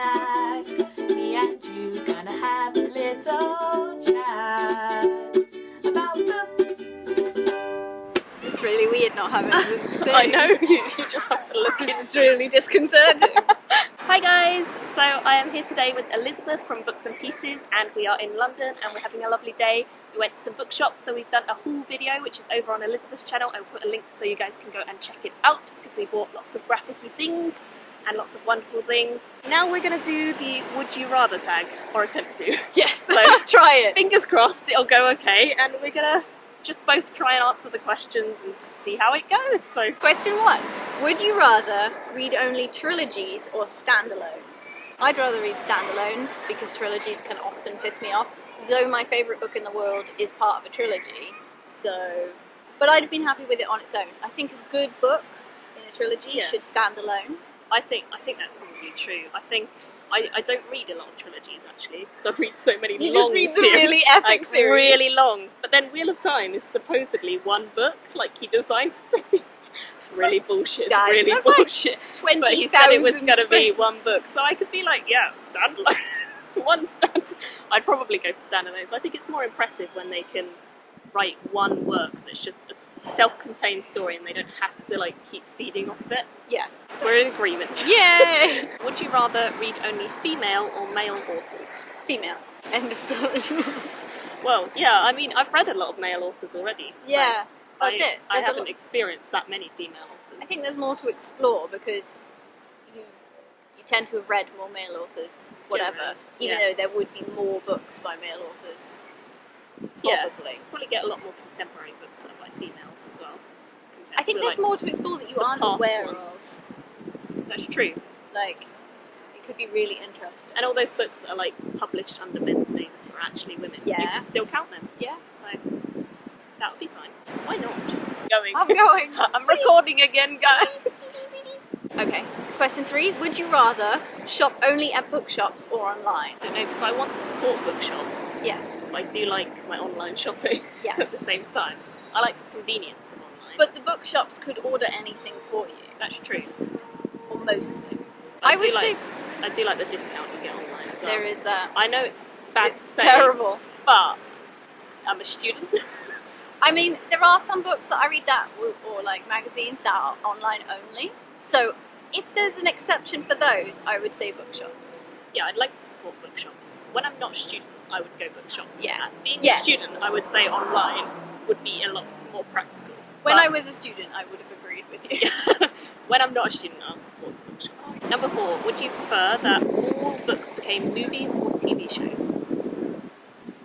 snack. Me and you gonna have a little chat about books. It's really weird not having a thing. I know, you just have to look. It's really disconcerting. Hi guys, so I am here today with Elizabeth from Books and Pieces, and we are in London and we're having a lovely day. We went to some bookshops, so we've done a haul video which is over on Elizabeth's channel. I'll put a link so you guys can go and check it out because we bought lots of graphic-y things and lots of wonderful things. Now we're going to do the would you rather tag, or attempt to. Yes, So try it. fingers crossed it'll go okay, and we're going to just both try and answer the questions and see how it goes. So Question 1. Would you rather read only trilogies or standalones? I'd rather read standalones because trilogies can often piss me off, though my favourite book in the world is part of a trilogy. But I'd have been happy with it on its own. I think a good book in a trilogy should stand alone. I think that's probably true. I don't read a lot of trilogies actually, because I've read so many You long just read the series, really epic like, series. really long. But then Wheel of Time is supposedly one book, like he designed it to be. It's really bullshit. It's guys, really that's like bullshit. 20,000 But he said it was going to be things. one book, so I could be like, yeah, standalone. It's one stand. I'd probably go for standalones. I think it's more impressive when they can write one work that's just a self-contained story and they don't have to like keep feeding off it. Yeah. We're in agreement. Yay! Would you rather read only female or male authors? Female. End of story. Well, yeah, I mean, I've read a lot of male authors already. So Yeah, that's it. I There's a haven't lot- experienced that many female authors. I think there's more to explore because you tend to have read more male authors, whatever, Generally, even yeah. though there would be more books by male authors. Yeah. Probably. Probably get a lot more contemporary books that are by females as well. compared I think to, there's like, more to explore that you the aren't past aware ones. of. That's true. Like, it could be really interesting. And all those books that are like published under men's names who are actually women, you Yeah. can still count them. Yeah. So that would be fine. Why not? Going. I'm going. I'm recording again, guys. Okay. Question 3. Would you rather shop only at bookshops or online? I don't know, because I want to support bookshops. Yes. I do like my online shopping Yes. at the same time. I like the convenience of online. But the bookshops could order anything for you, that's true. or most things. I would do say like the discount you get online as well. there is that. I know it's bad It's to say, terrible. but I'm a student. I mean, there are some books that I read or like magazines that are online only. So if there's an exception for those, I would say bookshops. Yeah, I'd like to support bookshops. When I'm not a student, I would go bookshops. Yeah. Being Yeah. a student, I would say online would be a lot more practical. When But I was a student, I would have agreed with you. when I'm not a student, I'll support bookshops. Number 4, would you prefer that all books became movies or TV shows?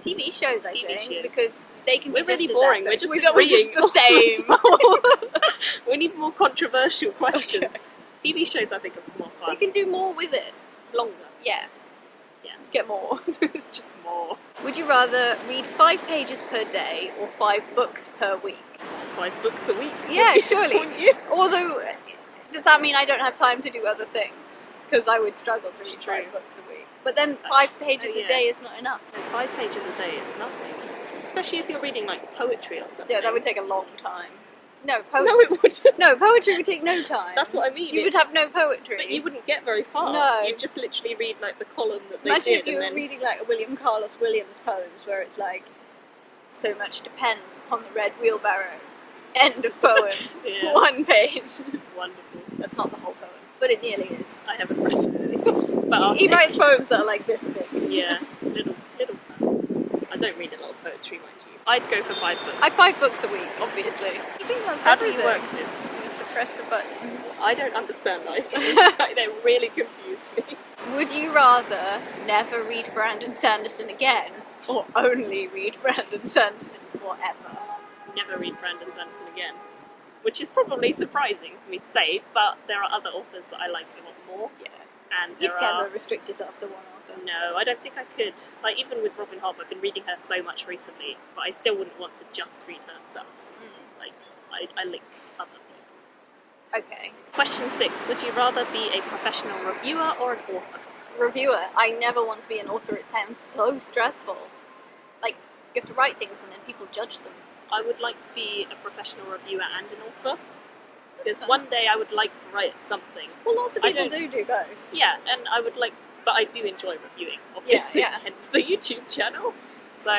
TV shows, I TV think, shows. because they can We're be really just boring. as We're epic. just We're just agreeing the same. We need more controversial questions. Okay. TV shows, I think, are more fun. They can do more with it. It's longer. Yeah. Yeah. Get more. Just more. Would you rather read 5 pages per day or 5 books per week? 5 books a week. Yeah, surely. Wouldn't you? Although, does that mean I don't have time to do other things? Because I would struggle to read True. 5 books a week. But then 5 pages oh, yeah. a day is not enough. And 5 pages a day is nothing. Especially if you're reading like poetry or something. Yeah, that would take a long time. No, No, it wouldn't. no, poetry would take no time. That's what I mean. You would have no poetry. But you wouldn't get very far. No. You'd just literally read like the column that they Imagine did, if you and were then reading like a William Carlos Williams poems where it's like, so much depends upon the red wheelbarrow. End of poem. Yeah. 1 page. Wonderful. That's not the whole poem, but it nearly is. I haven't read it. But I'll He take writes it. poems that are like this big. Yeah, little poems. I don't read a lot of poetry, mind you. I'd go for 5 books. I have 5 books a week, obviously. You think that's How do you everything? work this? You have to press the button. I don't understand life. It's like they really confuse me. Would you rather never read Brandon Sanderson again, or only read Brandon Sanderson forever? Never read Brandon Sanderson again. Which is probably surprising for me to say, but there are other authors that I like a lot more. Yeah. And You'd there never are... restrict yourself to one author. No, I don't think I could. Like, even with Robin Hobb, I've been reading her so much recently, but I still wouldn't want to just read her stuff. Like, I link other people. Okay. Question 6. Would you rather be a professional reviewer or an author? Reviewer. I never want to be an author. It sounds so stressful. Like, you have to write things and then people judge them. I would like to be a professional reviewer and an author. Because That's one day I would like to write something. Well, lots of I people don't- do both. Yeah, and I would like but I do enjoy reviewing, obviously, Yeah. hence the YouTube channel. So,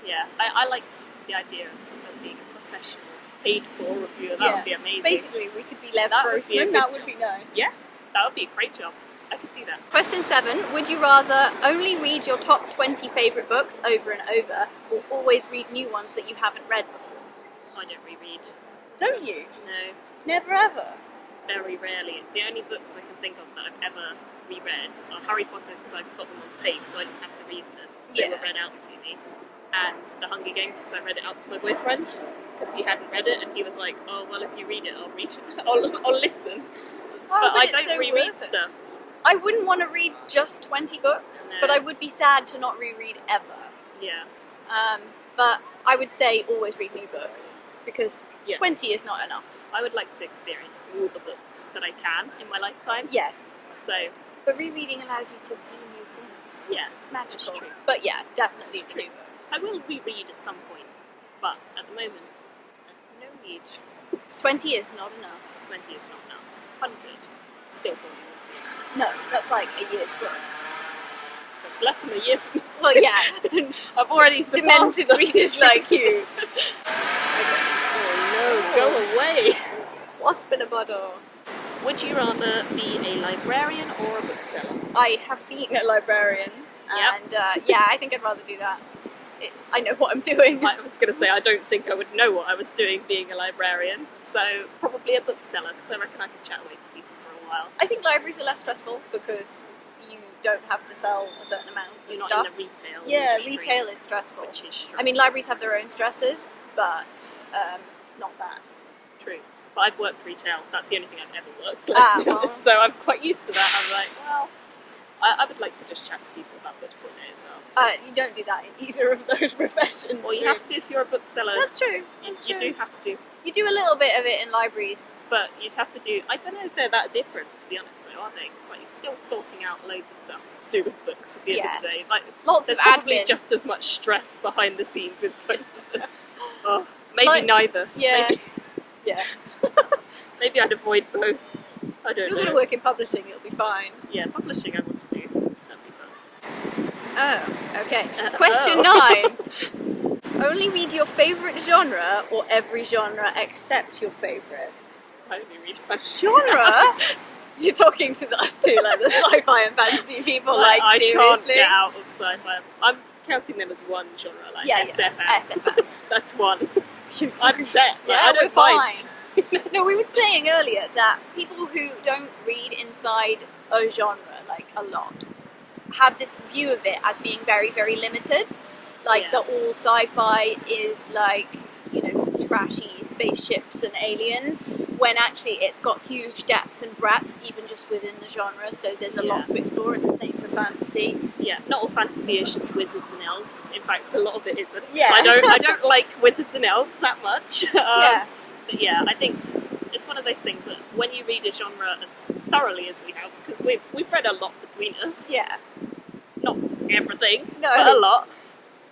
yeah, I like the idea of being a professional, paid-for reviewer. That would be amazing. Basically, we could be Lev That would be a Grossman. good That would job. be nice. Yeah, that would be a great job. I could do that. Question 7. Would you rather only read your top 20 favourite books over and over, or always read new ones that you haven't read before? I don't reread. Don't you? No, Never ever? very rarely. The only books I can think of that I've ever reread are Harry Potter, because I've got them on tape, so I didn't have to read them. They were read out to me. And The Hunger Games, because I read it out to my boyfriend, because he hadn't read it, and he was like, "Oh, well, if you read it, I'll read it. I'll listen." Oh, but I it's don't so reread worth it. stuff. I wouldn't want to read just 20 books, No. but I would be sad to not reread ever. Yeah. But I would say always read new books, because Yeah. 20 is not enough. I would like to experience all the books that I can in my lifetime. Yes. So, But rereading allows you to see new things. yeah, It's magical. it's true. But yeah, definitely It's true. new books. I will reread at some point, but at the moment, no need. 20 is not enough. 20 is not enough. 100, still probably won't be enough. No, that's like a year's books. That's less than a year from Well, yeah. I've already surpassed Demented them. readers like you. Oh no, go away! Wasp in a bottle. Would you rather be a librarian or a bookseller? I have been a librarian, Yep. and yeah, I think I'd rather do that. I know what I'm doing. I was going to say, I don't think I would know what I was doing being a librarian, so probably a bookseller, because I reckon I could chat away to people for a while. I think libraries are less stressful because you don't have to sell a certain amount of You're stuff. not in the retail Yeah, industry, retail is stressful. which is stressful. I mean, libraries have their own stresses, but not that. True. But I've worked retail, that's the only thing I've ever worked, let's be well. honest, so I'm quite used to that. I'm like, well, I would like to just chat to people about books all day as well. You don't do that in either of those professions. Well, you have to if you're a bookseller. That's true. You do have to. You do a little bit of it in libraries. But you'd have to do. I don't know if they're that different, to be honest, though, are they? Because like, you're still sorting out loads of stuff to do with books at the end of the day. Like, Lots of there's probably admin. just as much stress behind the scenes with books. Oh, maybe Like- neither. Yeah. Maybe, Yeah. maybe I'd avoid both. I don't You're know. going to work in publishing, it'll be fine. Yeah, publishing I want to do. That'd be fun. Oh, okay. Question 9. Only read your favourite genre or every genre except your favourite? I only read fantasy. Genre? You're talking to us two, like the sci-fi and fantasy people, like I seriously? can't get out of sci-fi. I'm counting them as one genre, like Yeah, SFF. SFF. That's one. I'm set. Like, Yeah, I don't we're mind. No, we were saying earlier that people who don't read inside a genre, like a lot, have this view of it as being very, very limited. Like Yeah. that all sci-fi is like, you know, trashy spaceships and aliens, when actually it's got huge depth and breadth even just within the genre, so there's a lot Yeah. to explore, and the same for fantasy. Yeah, not all fantasy is just wizards and elves. In fact, a lot of it isn't. Yeah. I don't like wizards and elves that much. Yeah. But yeah, I think it's one of those things that when you read a genre as thoroughly as we have, because we've read a lot between us. Yeah. Not everything, No. but a lot.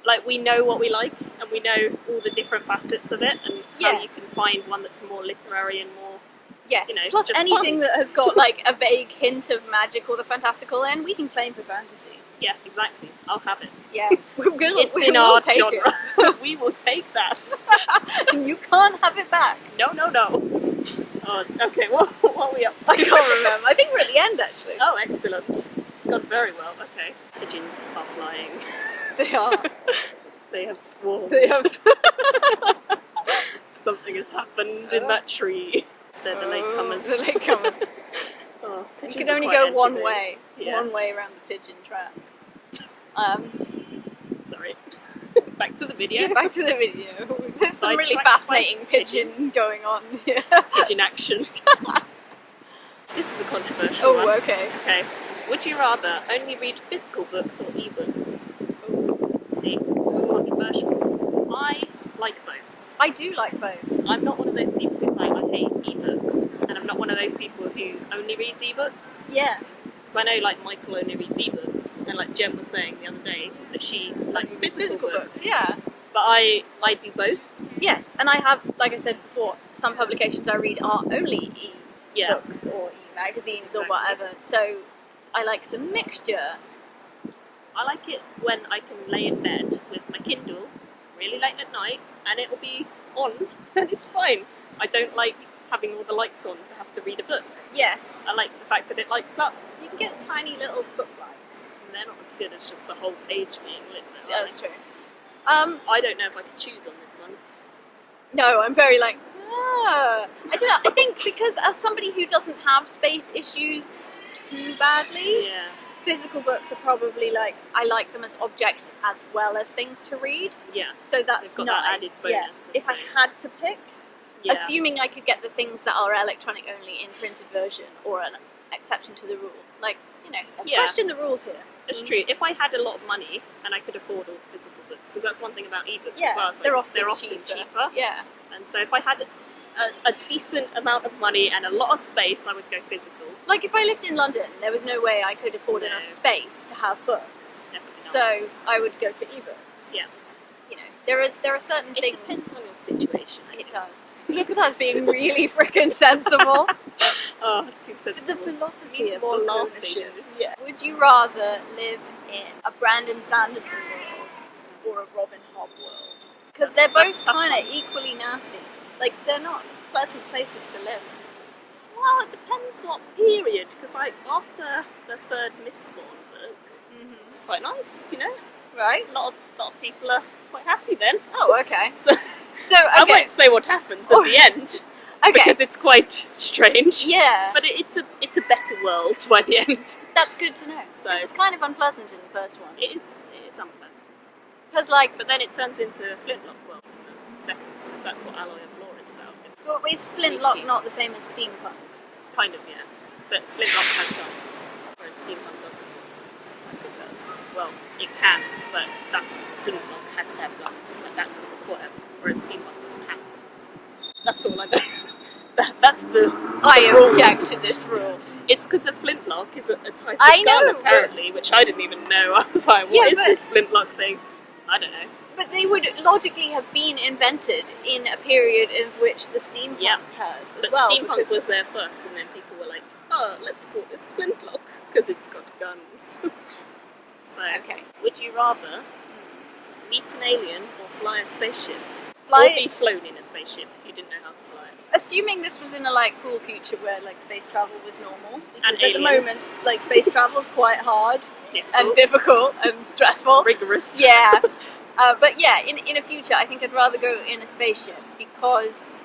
Like, we know what we like, and we know all the different facets of it, and Yeah. how you can find one that's more literary and more, Yeah. you know, Plus just anything fun. that has got like a vague hint of magic or the fantastical in, we can claim for fantasy. Yeah, exactly. I'll have it. Yeah. We'll, It's we in will our take genre. it. We will take that. And you can't have it back. No. Oh, okay, what are we up to? I can't remember. I think we're at the end actually. Oh, excellent. It's gone very well. Okay. Pigeons are flying. They are. They have swarmed. They have. Something has happened in that tree. They're the latecomers. The latecomers. Oh, You pigeons can are only quite go one entertaining. way. Yeah. One way around the pigeon track. Sorry. Back to the video. Yeah, back to the video. There's some really Sidetracked fascinating by pigeon going on here. Pigeon action. This is a controversial Oh, one. okay. Okay. Would you rather only read physical books or ebooks? See? Controversial. I like both. I do like both. I'm not one of those people who's like, I hate ebooks, and I'm not one of those people who only reads ebooks. Yeah. Because I know, like, Michael only reads ebooks, and like Jem was saying the other day that she likes physical books. Yeah. But I do both. Yes, and I have, like I said before, some publications I read are only Yeah. e-books or e-magazines or Exactly. whatever. So I like the mixture. I like it when I can lay in bed with my Kindle really late at night and it will be on and it's fine. I don't like having all the lights on to have to read a book. Yes. I like the fact that it lights up. You can get tiny little book lights. And they're not as good as just the whole page being lit though. Yeah, that's true. I don't know if I could choose on this one. No, I'm very like, I don't know. I think because as somebody who doesn't have space issues too badly, Yeah. physical books are probably like, I like them as objects as well as things to read. Yeah. So that's They've got that added nice. bonus, Yeah. I If I suppose. had to pick, Yeah. assuming I could get the things that are electronic only in printed version or an exception to the rule, like, let's Yeah. question the rules here. It's true. If I had a lot of money and I could afford all the physical books, because that's one thing about ebooks Yeah, as well. It's like they're often cheaper. Yeah. And so if I had a decent amount of money and a lot of space, I would go physical. Like if I lived in London, there was no way I could afford No. enough space to have books. Definitely not. So I would go for ebooks. Yeah. There are certain It things. depends on your situation. I It think. does. Look at us being really freaking sensible. Oh, too The sensible. philosophy Need of more book laughing ownership. in this. Yeah. Would you rather live in a Brandon Sanderson world or a Robin Hobb world? Because they're That's both a tough kind of one. equally nasty. Like they're not pleasant places to live. Well, it depends what period, because like after the third Mistborn book, it's quite nice, Right? A lot of people are quite happy then. Oh, okay. So So I okay. won't say what happens at the end, Okay. because it's quite strange. Yeah. But it's a better world by the end. That's good to know. So- It was kind of unpleasant in the first one. It is unpleasant. Because, like, But then it turns into a flintlock world in the second. So that's what Alloy of Law is about. well, is Flintlock Sneaky. not the same as steampunk? Kind of, yeah. But flintlock has guns, whereas steampunk doesn't. Sometimes it does. Well, it can, but flintlock has to have guns, and that's the requirement, whereas steampunk doesn't have to. That's all I know. That's the I rule. object to this rule. It's because a flintlock is a type of I gun, know, but- apparently, which I didn't even know. I was like, Yeah, what is but- this flintlock thing? I don't know. But they would logically have been invented in a period in which the steampunk Yeah. has as But well. steampunk because- was there first, and then people were like, oh, let's call this flintlock, because it's got guns. So, Okay. would you rather meet an alien or fly a spaceship? Fly- Or be flown in a spaceship if you didn't know how to fly? Assuming this was in a cool future where space travel was normal, because at the aliens. moment space travel is quite hard Difficult. and difficult and stressful. Rigorous. Yeah, but yeah, in a future, I think I'd rather go in a spaceship because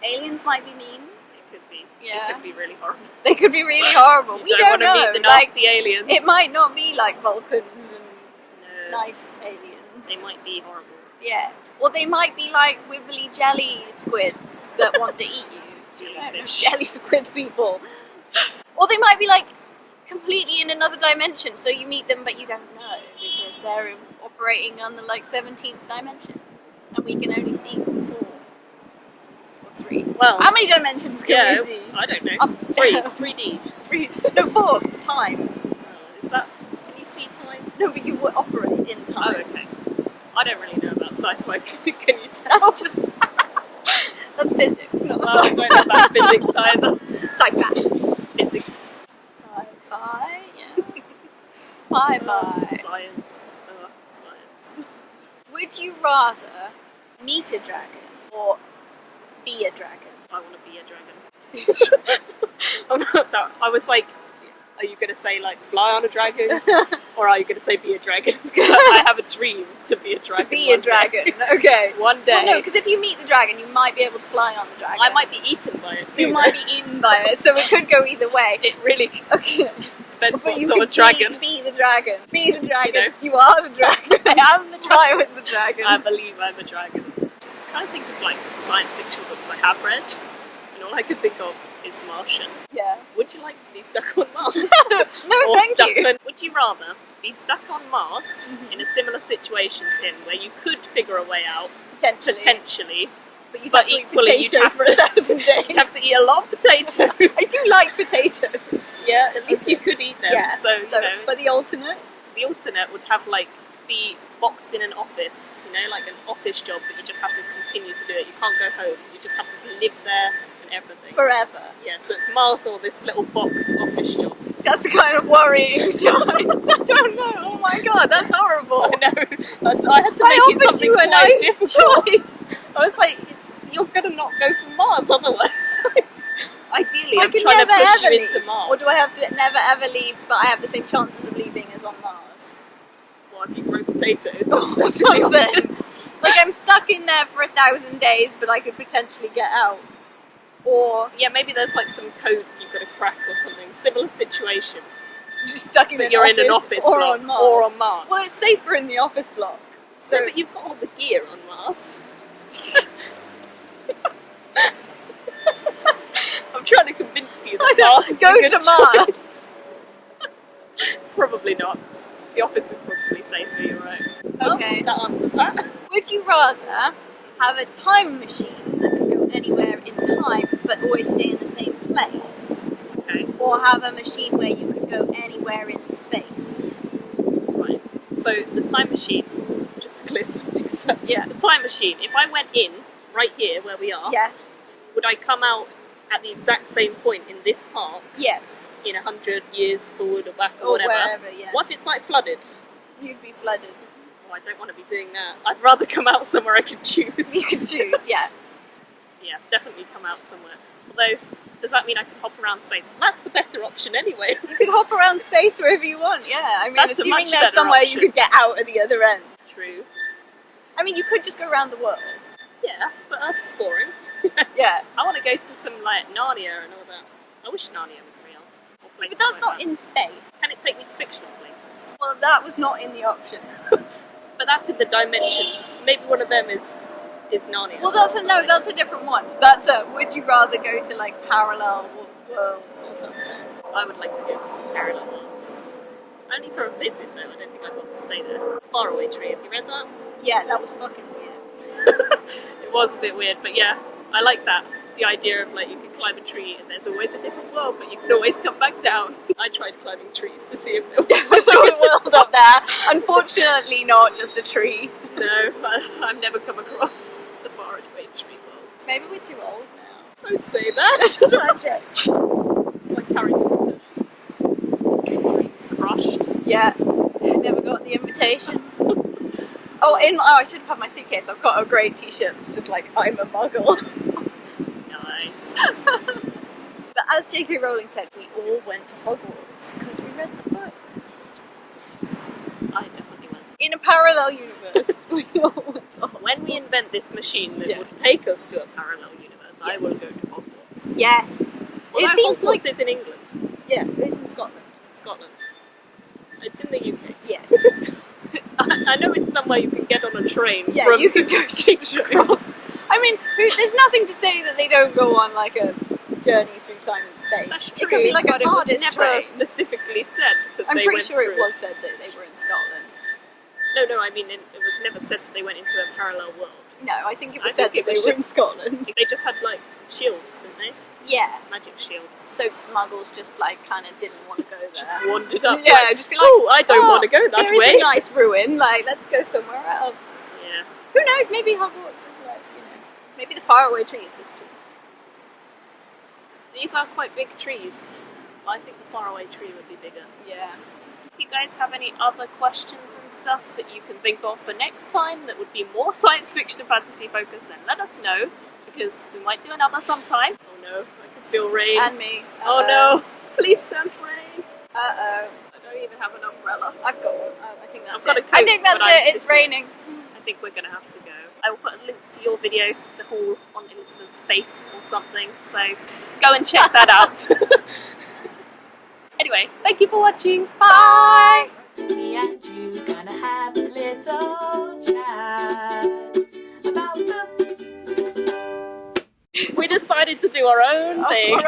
aliens might be mean. It could be. Yeah. It could be really horrible. They could be really horrible. You We don't don't want to know. meet the nasty aliens. It might not be like Vulcans and No. nice aliens. They might be horrible. Yeah. Or they might be like wibbly jelly squids that want to eat you. I don't know, Jellyfish. jelly squid people. Or they might be completely in another dimension, so you meet them but you don't know because they're operating on the 17th dimension. And we can only see 4 or 3. Well, How many dimensions can we see? I don't know. Up, 3. down. 3D. 3. No, 4, because time. Is that... Can you see time? No, but you would operate in Oh, time. okay. I don't really know about sci-fi. Can you tell? That's just... That's physics, not Well, I don't know about physics either. Sci-fi. Physics. Sci-fi, yeah. Sci-fi. Science. Science. Would you rather meet a dragon or be a dragon? I want to be a dragon. I'm not that. I was like, are you going to say fly on a dragon, or are you going to say be a dragon? Because I have a dream to be a dragon. To be a one day. dragon, okay. One day. Well, no, because if you meet the dragon, you might be able to fly on the dragon. I might be eaten by it too. You might be eaten by it, so it could go either way. It really Okay. depends But what you sort could of dragon. Be the dragon. Be the dragon. You know. You are the dragon. I am the dragon with the dragon. I believe I'm a dragon. I'm trying to think of science fiction books I have read, and all I could think of is Martian. Yeah. Would you like to be stuck on Mars? No, Or thank stuck you. on- would you rather be stuck on Mars Mhm. in a similar situation, Tim, where you could figure a way out, Potentially. But you'd but have to eat equally you'd potato have for to- 1,000 days. you'd have to eat a lot of potatoes. I do like potatoes. Yeah, at least you could eat them. Yeah. So, you know, but the alternate? the alternate would have be boxed in an office, like an office job, but you just have to continue to do it. You can't go home. You just have to live there and everything. Forever. Yeah, so it's Mars or this little box office job. that's a kind of worrying choice. I don't know. Oh my god, that's horrible. I know. I had to make it offered something you a quite nice difficult. choice. I was like, you're gonna not go for Mars otherwise. Ideally, I I'm can trying to never push you ever into leave. Mars. Or do I have to never ever leave, but I have the same chances of leaving as on Mars? Well, if you grow potatoes, Or that's definitely something. obvious. Like I'm stuck in there for 1,000 days, but I could potentially get out. Or Yeah, maybe there's like some code you've got to crack or something. Similar situation. just stuck in But an you're office, in an office or block on Mars. or on Mars. Well, it's safer in the office block. So, So but you've got all the gear on Mars. I'm trying to convince you that Mars is go a good to choice. Mars. It's probably not. The office is probably safer, you're right. Okay. Well, that answers that. Would you rather have a time machine that could go anywhere in time but always stay in the same place? Okay, Or have a machine where you could go anywhere in space? right. So the time machine, just to clear something, so Yeah. the time machine, if I went in right here where we are, Yeah. would I come out at the exact same point in this park Yes. in 100 years forward or back or Or whatever? wherever, yeah. What if it's like flooded? You'd be flooded. Oh, I don't want to be doing that. I'd rather come out somewhere I could choose. You could choose, yeah. Yeah, definitely come out somewhere. Although, does that mean I can hop around space? That's the better option anyway. You could hop around space wherever you want, yeah. I mean, That's a assuming much there's better somewhere option. you could get out at the other end. True. I mean, you could just go around the world. Yeah, but Earth's boring. Yeah. I want to go to some, like, Narnia and all that. I wish Narnia was real. Or But places that's like not that. in space. Can it take me to fictional places? Well, that was not in the options. But that's in the dimensions. Maybe one of them is Narnia. Well, that's a different one. That's a, would you rather go to, like, parallel worlds or something? I would like to go to some parallel worlds. Only for a visit, though. I don't think I'd want to stay there. Faraway Tree, have you read that? Yeah, that was fucking weird. It was a bit weird, but yeah, I like that. The idea of like you can climb a tree and there's always a different world, but you can always come back down. I tried climbing trees to see if there was So we'll stop there. Unfortunately, not just a tree. No, I've never come across the faraway tree world. Maybe we're too old now. Don't say that. That's tragic. It's like Harry Potter. Dreams crushed. Yeah, never got the invitation. I should have had my suitcase. I've got a grey t-shirt that's just like, I'm a muggle. Nice. But as J.K. Rowling said, we all went to Hogwarts because we read the book. I definitely went. In a parallel universe, we all went to Hogwarts. When we invent this machine that Yeah. would take us to a parallel universe, I Yes. will go to Hogwarts. Yes. Although It seems Hogwarts like... is in England, Yeah, it's in Scotland. Scotland. It's in the UK. Yes. I know it's somewhere you can get on a train Yeah, from you can go to King's Cross. I mean, there's nothing to say that they don't go on like a journey through time and space. That's It true, could be like a but it was TARDIS never train. specifically said that I'm they pretty went sure it through. was said that they were in Scotland. No, I mean, it was never said that they went into a parallel world. No, I think it was I said think that it they was were in just- Scotland. They just had, like, shields, didn't they? Yeah. Magic shields. So muggles just like kind of didn't want to go there. Just wandered up. Yeah, like, just be like, oh, I don't want to go that here is way. a nice ruin. Like, let's go somewhere else. Yeah. Who knows? Maybe Hogwarts is like, maybe the faraway tree is this tree. These are quite big trees. I think the faraway tree would be bigger. Yeah. If you guys have any other questions and stuff that you can think of for next time that would be more science fiction and fantasy focused, then let us know, because we might do another sometime. Oh no, I can feel rain. And me. Oh no, please don't rain. Uh-oh. I don't even have an umbrella. I've got one. Oh, I think that's I've got it. a coat, I think that's but I'm it. It's raining. I think we're going to have to go. I will put a link to your video, the haul on Elizabeth's face or something, so go and check that out. Anyway, thank you for watching. Bye! Me and you gonna have a little chat about books. We decided to do our own thing.